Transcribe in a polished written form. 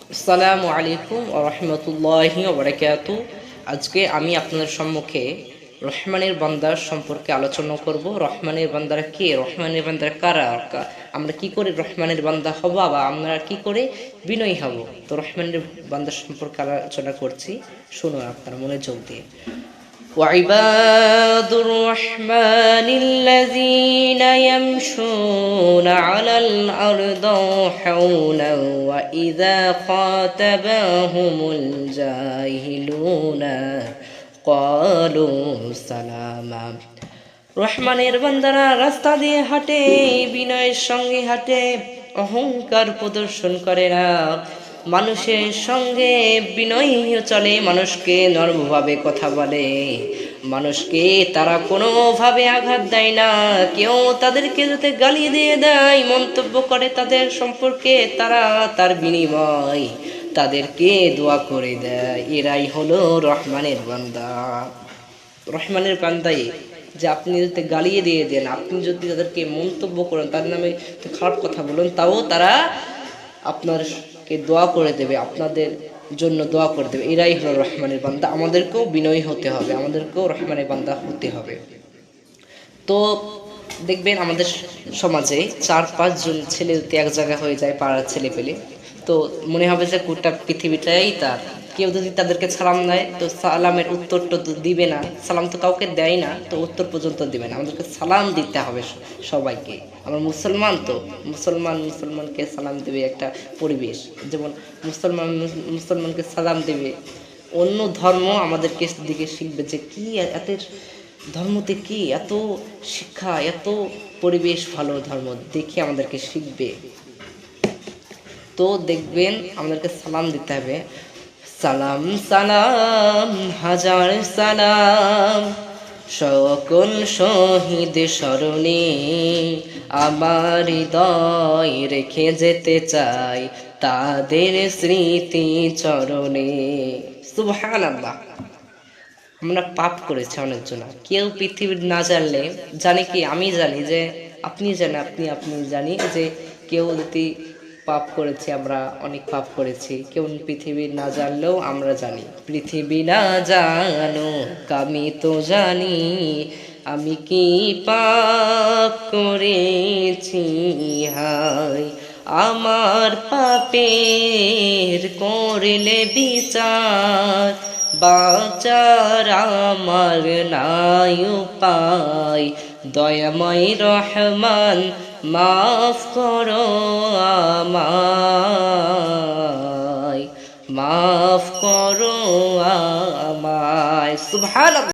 আসসালামু আলাইকুম ওয়া রাহমাতুল্লাহি ওয়া বারাকাতুহু। আজকে আমি আপনাদের সম্মুখে রহমানের বান্দার সম্পর্কে আলোচনা করব। রহমানের বান্দারা কে, রহমানের বান্দারা কারা, আমরা কি করে রহমানের বান্দা হব বা আমরা কি করে বিনয়ী হব। তো রহমানের বান্দার সম্পর্কে আলোচনা করছি, শুনুন আপনারা মনোযোগ দিয়ে। وعباد الرحمن الذين يمشون على الأرض حولا وإذا خاطبهم الجاهلون قالوا سلاما। রহমানের বান্দারা রাস্তা দিয়ে হাঁটে, বিনয়ের সঙ্গে হাঁটে, অহংকার প্রদর্শন করে না, মানুষের সঙ্গে বিনয়ী চলে, মানুষকে নরমভাবে কথা বলে, মানুষকে তারা কোনোভাবে আঘাত দেয় না। কেউ তাদেরকে যাতে গালি দিয়ে দেয়, মন্তব্য করে তাদের সম্পর্কে, তারা তার বিনিময় তাদেরকে দোয়া করে দেয়। এরাই হলো রহমানের বান্দা। রহমানের বান্দাই যে আপনি যদি গালিয়ে দিয়ে দেন, আপনি যদি তাদেরকে মন্তব্য করেন, তাদের নামে খারাপ কথা বলেন, তাও তারা আপনারকে দোয়া করে দেবে, আপনাদের জন্য দোয়া করে দেবে। এরাই হলো রহমানের বান্দা। আমাদেরকেও বিনয়ী হতে হবে, আমাদেরকেও রহমানের বান্দা হতে হবে। তো দেখবেন আমাদের সমাজে 4-5 জন ছেলে যদি এক জায়গা হয়ে যায়, পাড়ার ছেলে পেলে, তো মনে হবে যে গোটা পৃথিবীটাই তার। কেউ যদি তাদেরকে সালাম দেয়, তো সালামের উত্তরটা তো দিবে না, সালাম তো কাউকে দেয় না, তো উত্তর পর্যন্ত দিবে না। আমাদেরকে সালাম দিতে হবে সবাইকে। আমরা মুসলমান, তো মুসলমানকে সালাম দেবে, একটা পরিবেশ যেমন মুসলমানকে সালাম দেবে। অন্য ধর্ম আমাদেরকে দিকে শিখবে যে কি এত ধর্মতে, কি এত শিক্ষা, এত পরিবেশ ভালো, ধর্ম দেখে আমাদেরকে শিখবে। তো দেখবেন আমাদেরকে সালাম দিতে হবে। সালাম সালাম হাজার সালাম, সকল শহীদ স্মরণে আমার হৃদয় রেখে যেতে চাই তাদের স্মৃতি চরণে। সুবহানাল্লাহ। আমরা পাপ করেছি অনেকজন, কেউ পৃথিবীর না জানলে জানে কি, আমি জানি যে আপনি জানেন, আপনি জানি যে কেউ যদি পাপ করেছি, আমরা অনেক পাপ করেছি, কেউ পৃথিবীর না জানলেও আমরা জানি। পৃথিবী না জানো আমি তো জানি, আমি কি পাপ করেছি, হায় আমার পাপের করলে বিচার, বাঁচার আমার নাই উপায়, দয়াময় রহমান মাফ করো আমায়, মাফ করো আমায়। সুবহানাল্লাহ।